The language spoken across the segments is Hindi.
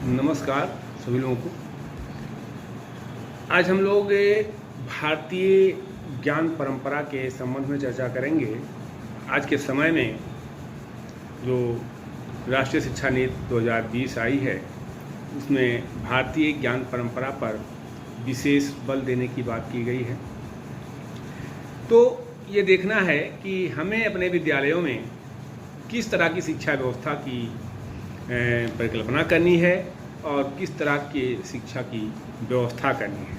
नमस्कार सभी लोगों को। आज हम लोग भारतीय ज्ञान परंपरा के संबंध में चर्चा करेंगे। आज के समय में जो राष्ट्रीय शिक्षा नीति 2020 आई है, उसमें भारतीय ज्ञान परंपरा पर विशेष बल देने की बात की गई है। तो ये देखना है कि हमें अपने विद्यालयों में किस तरह की शिक्षा व्यवस्था की परिकल्पना करनी है और किस तरह की शिक्षा की व्यवस्था करनी है।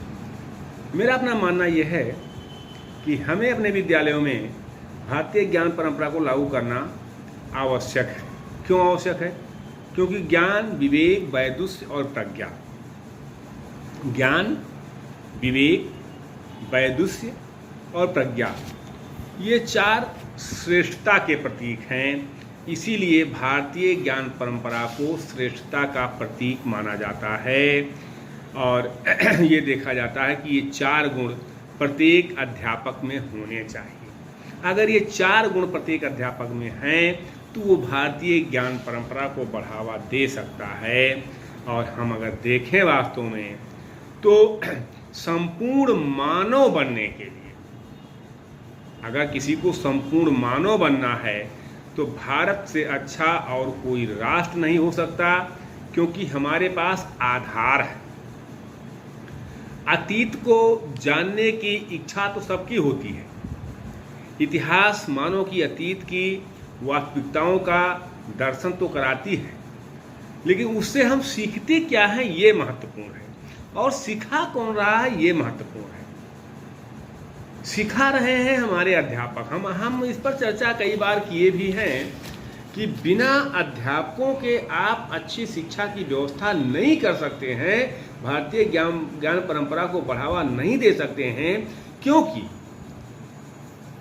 मेरा अपना मानना यह है कि हमें अपने विद्यालयों में भारतीय ज्ञान परंपरा को लागू करना आवश्यक है। क्यों आवश्यक है? क्योंकि ज्ञान, विवेक, वैदुष्य और प्रज्ञा, ज्ञान, विवेक, वैदुष्य और प्रज्ञा, ये चार श्रेष्ठता के प्रतीक हैं। इसीलिए भारतीय ज्ञान परंपरा को श्रेष्ठता का प्रतीक माना जाता है और ये देखा जाता है कि ये चार गुण प्रत्येक अध्यापक में होने चाहिए। अगर ये चार गुण प्रत्येक अध्यापक में हैं तो वो भारतीय ज्ञान परंपरा को बढ़ावा दे सकता है। और हम अगर देखें वास्तव में तो संपूर्ण मानव बनने के लिए, अगर किसी को संपूर्ण मानव बनना है तो भारत से अच्छा और कोई राष्ट्र नहीं हो सकता, क्योंकि हमारे पास आधार है। अतीत को जानने की इच्छा तो सबकी होती है। इतिहास मानव की अतीत की वास्तविकताओं का दर्शन तो कराती है, लेकिन उससे हम सीखते क्या हैं ये महत्वपूर्ण है, और सिखा कौन रहा है ये महत्वपूर्ण है। सिखा रहे हैं हमारे अध्यापक। हम इस पर चर्चा कई बार किए भी हैं कि बिना अध्यापकों के आप अच्छी शिक्षा की व्यवस्था नहीं कर सकते हैं, भारतीय ज्ञान परंपरा को बढ़ावा नहीं दे सकते हैं। क्योंकि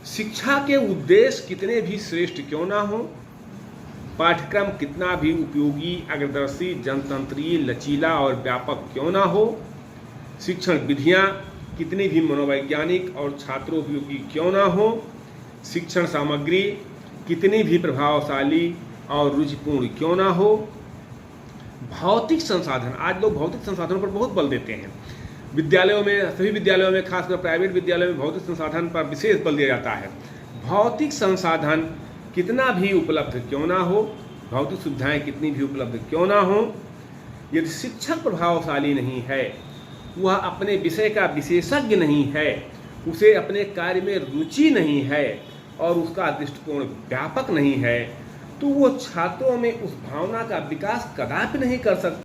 शिक्षा के उद्देश्य कितने भी श्रेष्ठ क्यों ना हो, पाठ्यक्रम कितना भी उपयोगी, अग्रदर्शी, जनतंत्रीय, लचीला और व्यापक क्यों ना हो, शिक्षण विधियां कितनी भी मनोवैज्ञानिक और छात्रोपयोगी क्यों ना हो, शिक्षण सामग्री कितनी भी प्रभावशाली और रुचिपूर्ण क्यों ना हो, भौतिक संसाधन, आज लोग भौतिक संसाधनों पर बहुत बल देते हैं। विद्यालयों में, सभी विद्यालयों में, खासकर प्राइवेट विद्यालयों में भौतिक संसाधन पर विशेष बल दिया जाता है। भौतिक संसाधन कितना भी उपलब्ध क्यों ना हो, भौतिक सुविधाएं कितनी भी उपलब्ध क्यों ना हो, यदि शिक्षक प्रभावशाली नहीं है, वह अपने विषय का विशेषज्ञ नहीं है, उसे अपने कार्य में रुचि नहीं है और उसका दृष्टिकोण व्यापक नहीं है, तो वो छात्रों में उस भावना का विकास कदापि नहीं कर सकता।